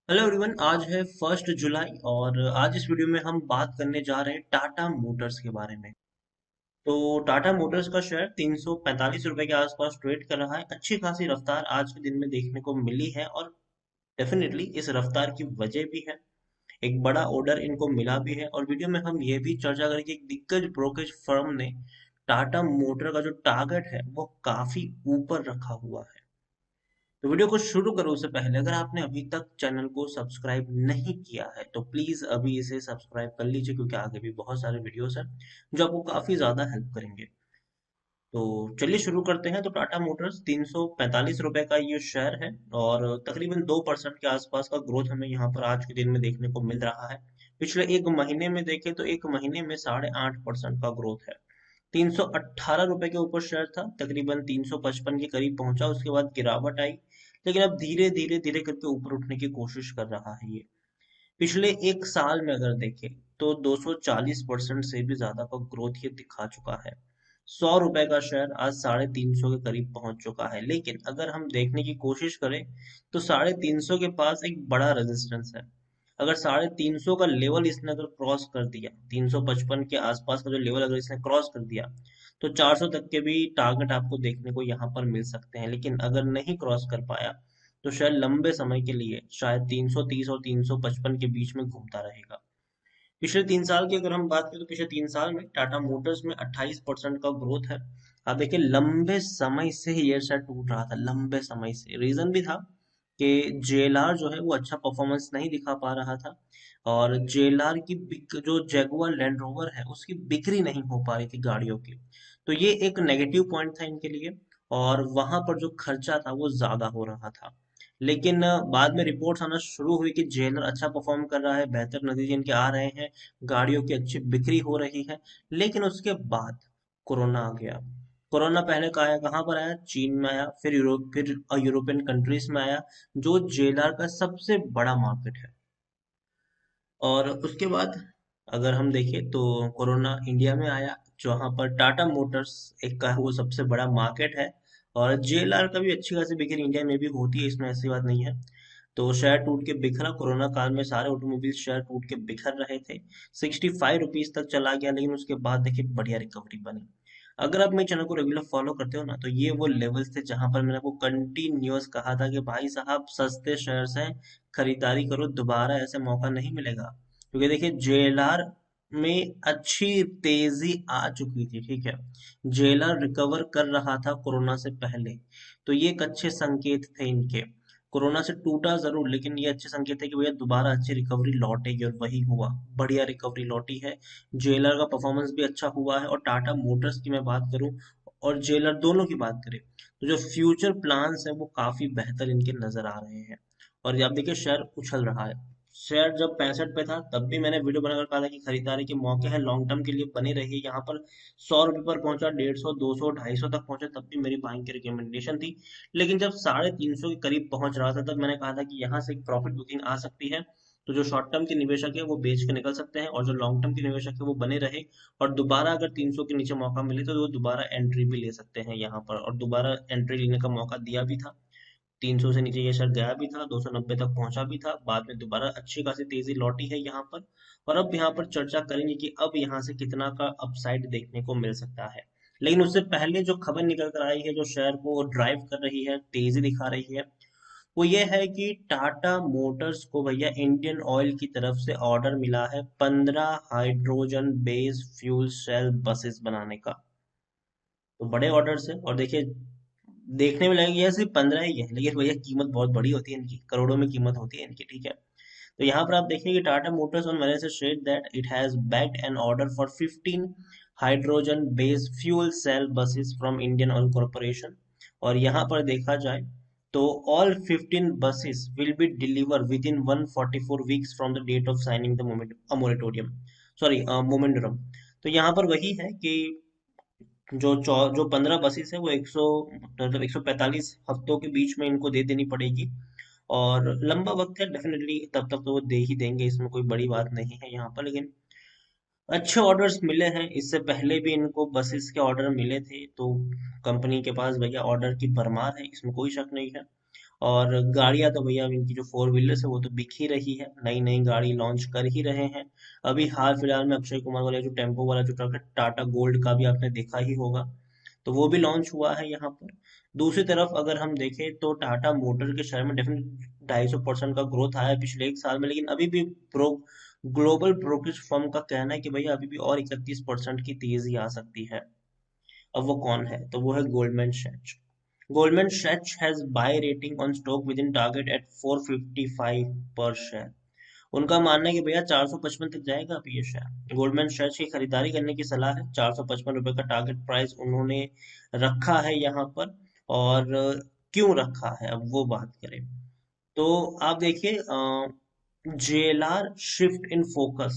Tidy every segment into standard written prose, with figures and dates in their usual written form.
Hello everyone. आज है 1 जुलाई और आज इस वीडियो में हम बात करने जा रहे हैं टाटा मोटर्स के बारे में। तो टाटा मोटर्स का शेयर 345 रुपए के आसपास ट्रेड कर रहा है। अच्छी खासी रफ्तार आज के दिन में देखने को मिली है और डेफिनेटली इस रफ्तार की वजह भी है। एक बड़ा ऑर्डर इनको मिला भी है और वीडियो में हम ये भी चर्चा करेंगे कि एक दिग्गज ब्रोकरेज फर्म ने टाटा मोटर का जो टारगेट है वो काफी ऊपर रखा हुआ है। तो वीडियो को शुरू करो उससे पहले अगर आपने अभी तक चैनल को सब्सक्राइब नहीं किया है तो प्लीज अभी इसे सब्सक्राइब कर लीजिए, क्योंकि आगे भी बहुत सारे वीडियोस हैं जो आपको काफी ज्यादा हेल्प करेंगे। तो चलिए शुरू करते हैं। तो टाटा मोटर्स 345 रुपए का ये शेयर है और तकरीबन 2% के आसपास का ग्रोथ हमें यहाँ पर आज के दिन में देखने को मिल रहा है। पिछले एक महीने में देखें तो एक महीने में 8.5% का ग्रोथ है। 318 रुपए के ऊपर शेयर था, तकरीबन 355 के करीब पहुंचा, उसके बाद गिरावट आई, लेकिन अब धीरे धीरे धीरे करके ऊपर उठने की कोशिश कर रहा है ये। पिछले एक साल में अगर देखें तो 240% से भी ज्यादा का ग्रोथ ये दिखा चुका है। 100 रुपए का शेयर आज 350 के करीब पहुंच चुका है, लेकिन अगर हम देखने की कोशिश करें तो 350 के पास एक बड़ा रेजिस्टेंस है। अगर 350 का लेवल इसने अगर क्रॉस कर दिया, 355 के आसपास का जो लेवल अगर इसने क्रॉस कर दिया, तो 400 तक के भी टारगेट आपको देखने को यहाँ पर मिल सकते हैं। लेकिन अगर नहीं क्रॉस कर पाया तो शायद लंबे समय के लिए शायद 330 और 355 के बीच में घूमता रहेगा। पिछले 3 साल की अगर हम बात करें तो पिछले 3 साल में टाटा मोटर्स में 28% का ग्रोथ है। आप देखिए लंबे समय से ये शेयर टूट रहा था, लंबे समय से। रीजन भी था कि जेएलआर जो है वो अच्छा परफॉर्मेंस नहीं दिखा पा रहा था और जेएलआर की जो जैगुआर लैंड रोवर है उसकी बिक्री नहीं हो पा रही थी गाड़ियों की। तो ये एक नेगेटिव पॉइंट था इनके लिए और वहां पर जो खर्चा था वो ज्यादा हो रहा था। लेकिन बाद में रिपोर्ट्स आना शुरू हुई कि जेलर अच्छा परफॉर्म कर रहा है, बेहतर नतीजे इनके आ रहे हैं, गाड़ियों की अच्छी बिक्री हो रही है। लेकिन उसके बाद कोरोना आ गया। कोरोना पहले का आया, कहाँ पर आया? चीन में आया, फिर यूरोप, फिर यूरोपियन कंट्रीज में आया, जो जेलर का सबसे बड़ा मार्केट है। और उसके बाद अगर हम देखें तो कोरोना इंडिया में आया, जहाँ पर टाटा मोटर्स एक का वो सबसे बड़ा मार्केट है और जेएलआर का भी अच्छी खासी बिक्री इंडिया में भी होती है, इसमें ऐसी बात नहीं है। तो शेयर टूट के बिखरा, कोरोना काल में सारे ऑटोमोबाइल शेयर टूट के बिखर रहे थे। 65 रुपीज तक चला गया, लेकिन उसके बाद देखिए बढ़िया रिकवरी बनी। अगर आप मेरे चैनल को रेगुलर फॉलो करते हो ना तो ये वो लेवल्स थे जहां पर मैंने आपको कंटिन्यूअस कहा था कि भाई साहब सस्ते शेयर्स हैं, खरीदारी करो, दोबारा ऐसे मौका नहीं मिलेगा। क्योंकि देखिए जेएलआर में अच्छी तेजी आ चुकी थी, ठीक है। जेएलआर रिकवर कर रहा था कोरोना से पहले, तो ये एक अच्छे संकेत थे इनके। कोरोना से टूटा जरूर, लेकिन ये अच्छे संकेत है कि भैया दोबारा अच्छी रिकवरी लौटेगी और वही हुआ। बढ़िया रिकवरी लौटी है। जेएलआर का परफॉर्मेंस भी अच्छा हुआ है और टाटा मोटर्स की मैं बात करूं और जेएलआर दोनों की बात करें तो जो फ्यूचर प्लान्स है वो काफी बेहतर इनके नजर आ रहे हैं। और ये आप देखिए शेयर उछल रहा है। शेयर जब 65 पे था तब भी मैंने वीडियो बनाकर कहा था कि खरीदारी के मौके हैं, लॉन्ग टर्म के लिए बने रहिए। यहाँ पर 100 रुपए पर पहुंचा, 150, 200, 250 तक पहुंचा, तब भी मेरी बाइंग की रिकमेंडेशन थी। लेकिन जब 350 के करीब पहुंच रहा था तब मैंने कहा था कि यहाँ से एक प्रॉफिट बुकिंग आ सकती है। तो जो शॉर्ट टर्म के निवेशक है वो बेच के निकल सकते हैं और जो लॉन्ग टर्म के निवेशक है वो बने रहे। और दोबारा अगर 300 के नीचे मौका मिले तो वो दोबारा एंट्री भी ले सकते हैं यहाँ पर, और दोबारा एंट्री लेने का मौका दिया भी था। 300 से नीचे ये शेयर गया भी था, 290 तक पहुंचा भी था, बाद में दोबारा अच्छी खासी तेजी लौटी है यहाँ पर। और अब यहाँ पर चर्चा करेंगे कि अब यहाँ से कितना का अपसाइड देखने को मिल सकता है। लेकिन उससे पहले जो खबर निकल कर आई है, जो शेयर को ड्राइव कर रही है, तेजी दिखा रही है, वो ये है कि टाटा मोटर्स को भैया इंडियन ऑयल की तरफ से ऑर्डर मिला है 15 hydrogen based fuel cell buses बनाने का। तो बड़े ऑर्डर से, और देखिए देखने में लगेगा ये सिर्फ 15 ही है, लेकिन भैया कीमत बहुत बड़ी होती है इनकी, करोड़ों में कीमत होती है इनकी, ठीक है। तो यहाँ पर आप देखिए कि Tata Motors on Wednesday said that it has bagged an order for 15 hydrogen based fuel cell buses from Indian Oil Corporation। और यहाँ पर देखा जाए तो all 15 buses will be delivered within 144 weeks from the date of signing the moratorium, sorry मोमेंडरम। तो यहाँ पर वही है कि जो 15 बसेस है वो 100 मतलब 145 हफ्तों के बीच में इनको दे देनी पड़ेगी। और लंबा वक्त है, डेफिनेटली तब तक तो वो दे ही देंगे, इसमें कोई बड़ी बात नहीं है यहाँ पर। लेकिन अच्छे ऑर्डर्स मिले हैं, इससे पहले भी इनको बसेस के ऑर्डर मिले थे, तो कंपनी के पास भैया ऑर्डर की भरमार है, इसमें कोई शक नहीं है। और गाड़ियां तो भैया अब इनकी जो फोर व्हीलर्स है वो तो बिक ही रही है, नई नई गाड़ी लॉन्च कर ही रहे हैं। अभी हाल फिलहाल में अक्षय कुमार वाला जो टेम्पो वाला जो ट्रक है टाटा गोल्ड का भी आपने देखा ही होगा, तो वो भी लॉन्च हुआ है यहाँ पर। दूसरी तरफ अगर हम देखें तो टाटा मोटर के शेयर में डेफिनेट 250% का ग्रोथ आया है पिछले एक साल में, लेकिन अभी भी प्रो ग्लोबल ब्रोकरेज फर्म का कहना है कि भैया अभी भी और 31% की तेजी आ सकती है। अब वो कौन है, तो वो है Goldman Sachs. Goldman Sachs has buy rating on stock with in target at 455 per share. उनका मानना है कि भैया 455 तक जाएगा अभी ये शेयर। गोल्डमैन सैच की खरीदारी करने की सलाह है, 455 रुपए का टारगेट प्राइस उन्होंने रखा है यहाँ पर। और क्यों रखा है अब वो बात करें तो आप देखिए, JLR shift in focus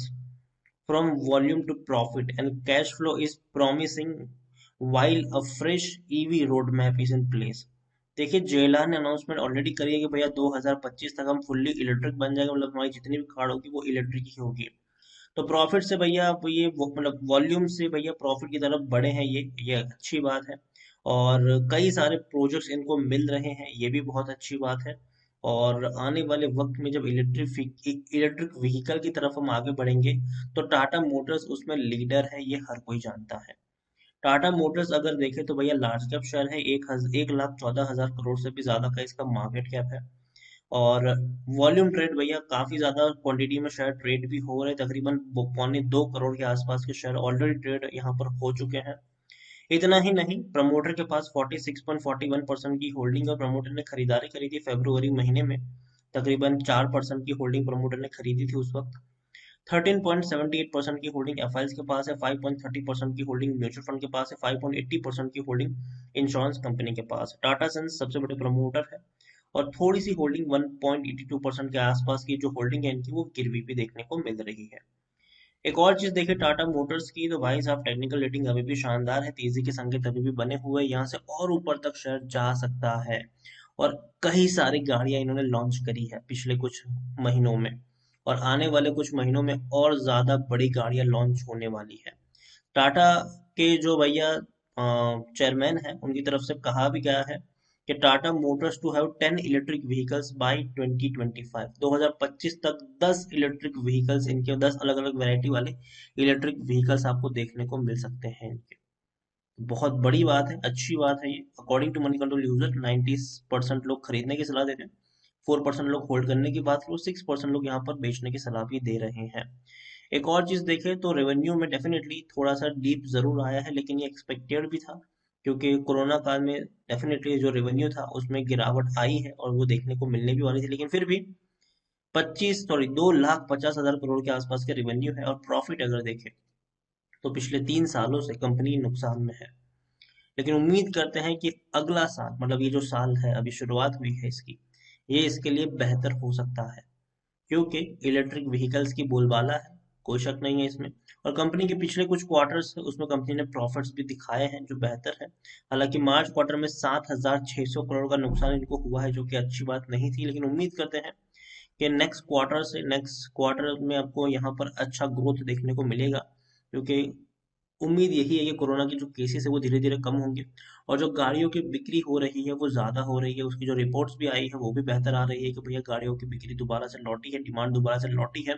from volume to profit and cash flow is promising while a fresh EV roadmap is in place। देखिए जेएलआर ने अनाउंसमेंट ऑलरेडी करी है कि भैया 2025 तक हम फुल्ली इलेक्ट्रिक बन जाएंगे, मतलब हमारी जितनी भी कार होगी वो इलेक्ट्रिक ही होगी। तो प्रॉफिट से भैया आप ये मतलब वॉल्यूम से भैया प्रॉफिट की तरफ बढ़े हैं, ये अच्छी बात है। और कई सारे प्रोजेक्ट्स इनको मिल रहे हैं, ये भी बहुत अच्छी बात है। और आने वाले वक्त में जब इलेक्ट्रिक व्हीकल की तरफ हम आगे बढ़ेंगे तो टाटा मोटर्स उसमें लीडर है, ये हर कोई जानता है। टाटा मोटर्स अगर देखें तो भैया लार्ज कैप शेयर है, 1,14,000 करोड़ से भी ज्यादा का इसका मार्केट कैप है। और वॉल्यूम ट्रेड भैया काफी ज्यादा क्वांटिटी में शेयर ट्रेड भी हो रहे हैं, तकरीबन 2.25 करोड़ के आसपास के शेयर ऑलरेडी ट्रेड यहाँ पर हो चुके हैं। इतना ही नहीं, प्रमोटर के पास 46.41% की होल्डिंग और प्रमोटर ने खरीदारी करी थी फरवरी महीने में, तकरीबन 4% की होल्डिंग प्रमोटर ने खरीदी थी उस वक्त। 13.78% की होल्डिंग एफआईएस के पास है, 5.30% की होल्डिंग म्यूचुअल फंड के पास है, 5.80% की होल्डिंग इंश्योरेंस कंपनी के पास है। टाटा सन्स सबसे बड़े प्रमोटर है और थोड़ी सी होल्डिंग 1.82% के आसपास की जो होल्डिंग है इनकी वो गिरवी भी देखने को मिल रही है। एक और चीज देखिए टाटा मोटर्स की, तो भाई साहब टेक्निकल रेटिंग अभी भी शानदार है, तेजी के संकेत अभी भी बने हुए हैं, यहाँ से और ऊपर तक शेयर जा सकता है। और कई सारी गाड़ियां इन्होंने लॉन्च करी है पिछले कुछ महीनों में, और आने वाले कुछ महीनों में और ज्यादा बड़ी गाड़ियां लॉन्च होने वाली है। टाटा के जो भैया चेयरमैन है उनकी तरफ से कहा भी गया है कि Tata Motors to have 10 electric vehicles by 2025, 2025 तक 10 इलेक्ट्रिक व्हीकल्स इनके, 10 अलग अलग वैरायटी वाले इलेक्ट्रिक व्हीकल्स आपको देखने को मिल सकते हैं इनके। बहुत बड़ी बात है, अच्छी बात है ये। According to Moneycontrol user 90% लोग खरीदने की सलाह देते हैं, 4% लोग होल्ड करने की बात करो, 6% लोग यहाँ पर बेचने की सलाह भी दे रहे हैं। एक और चीज देखें तो रेवेन्यू में डेफिनेटली थोड़ा सा डीप जरूर आया है, लेकिन ये एक्सपेक्टेड भी था, क्योंकि कोरोना काल में डेफिनेटली जो रेवेन्यू था उसमें गिरावट आई है और वो देखने को मिलने भी वाली थी, लेकिन फिर भी 2,50,000 करोड़ के आसपास के रेवेन्यू है। और प्रॉफिट अगर देखें तो पिछले 3 सालों से कंपनी नुकसान में है, लेकिन उम्मीद करते हैं कि अगला साल, मतलब ये जो साल है अभी शुरुआत हुई है इसकी, ये इसके लिए बेहतर हो सकता है, क्योंकि इलेक्ट्रिक व्हीकल्स की बोलबाला है, कोई शक नहीं है इसमें। और कंपनी के पिछले कुछ क्वार्टर्स है उसमें कंपनी ने प्रॉफिट्स भी दिखाए हैं जो बेहतर है। हालांकि मार्च क्वार्टर में 7,600 करोड़ का नुकसान इनको हुआ है, जो कि अच्छी बात नहीं थी, लेकिन उम्मीद करते हैं कि नेक्स्ट क्वार्टर में आपको यहाँ पर अच्छा ग्रोथ देखने को मिलेगा, क्योंकि उम्मीद यही है कि कोरोना के जो केसेस है वो धीरे धीरे कम होंगे और जो गाड़ियों की बिक्री हो रही है वो ज्यादा हो रही है, उसकी जो रिपोर्ट्स भी आई है वो भी बेहतर आ रही है कि भैया गाड़ियों की बिक्री दोबारा से लौटी है, डिमांड दोबारा से लौटी है।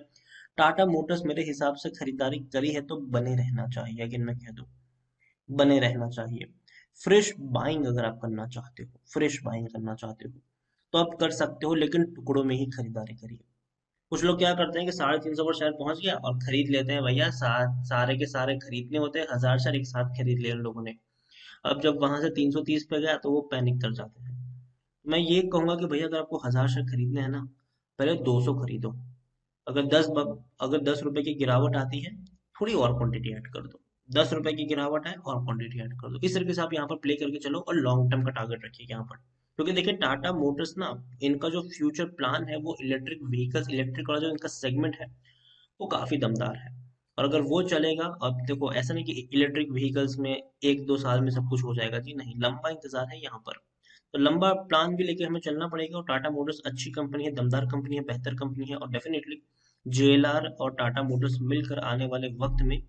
टाटा मोटर्स मेरे हिसाब से खरीदारी करी है तो बने रहना चाहिए, अगर मैं कह दूं बने रहना चाहिए। फ्रेश बाइंग अगर आप करना चाहते हो, फ्रेश बाइंग करना चाहते हो तो आप कर सकते हो, लेकिन टुकड़ों में ही खरीदारी करिए। कुछ लोग क्या करते हैं कि 350 पर शेयर पहुंच गया और खरीद लेते हैं भैया, सारे के सारे खरीदने होते हैं, 1,000 शेयर एक साथ खरीद लिए उन लोगों ने। अब जब वहां से 330 पे गया तो वो पैनिक कर जाते हैं। मैं ये कहूंगा कि भैया अगर आपको 1,000 शेयर खरीदने हैं ना, पहले 200 खरीदो। अगर अगर 10 रुपए की गिरावट आती है, थोड़ी और क्वांटिटी ऐड कर दो। 10 रुपए की गिरावट है और क्वांटिटी ऐड कर दो, इस तरीके से आप यहाँ पर प्ले करके चलो और लॉन्ग टर्म का टारगेट रखिए यहाँ पर। क्योंकि देखिए टाटा मोटर्स ना, इनका जो फ्यूचर प्लान है वो इलेक्ट्रिक व्हीकल्स, इलेक्ट्रिक वाला जो इनका सेगमेंट है वो काफी दमदार है। और अगर वो चलेगा, अब देखो ऐसा नहीं कि इलेक्ट्रिक व्हीकल्स में 1-2 साल में सब कुछ हो जाएगा जी, नहीं, लंबा इंतजार है यहाँ पर। तो लंबा प्लान भी लेके हमें चलना पड़ेगा, और टाटा मोटर्स अच्छी कंपनी है, दमदार कंपनी है, बेहतर कंपनी है, और डेफिनेटली जेएलआर और टाटा मोटर्स मिलकर आने वाले वक्त में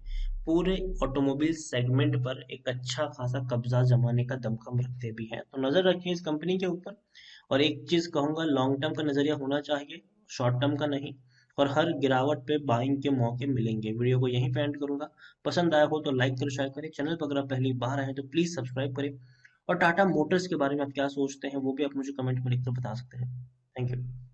पूरे ऑटोमोबाइल सेगमेंट पर एक अच्छा खासा कब्जा जमाने का दमखम रखते भी हैं, तो नजर रखिए इस कंपनी के ऊपर। और एक चीज कहूंगा, लॉन्ग टर्म का नजरिया होना चाहिए, शॉर्ट टर्म का नहीं। और हर गिरावट पे बाइंग के मौके मिलेंगे। वीडियो को यहीं पे एंड करूंगा। पसंद आया हो तो लाइक करो, शेयर करें। चैनल पर अगर आप पहली बार आए हैं तो प्लीज सब्सक्राइब करें। और टाटा मोटर्स के बारे में आप क्या सोचते हैं वो भी आप मुझे कमेंट में लिखकर बता सकते हैं। Thank you.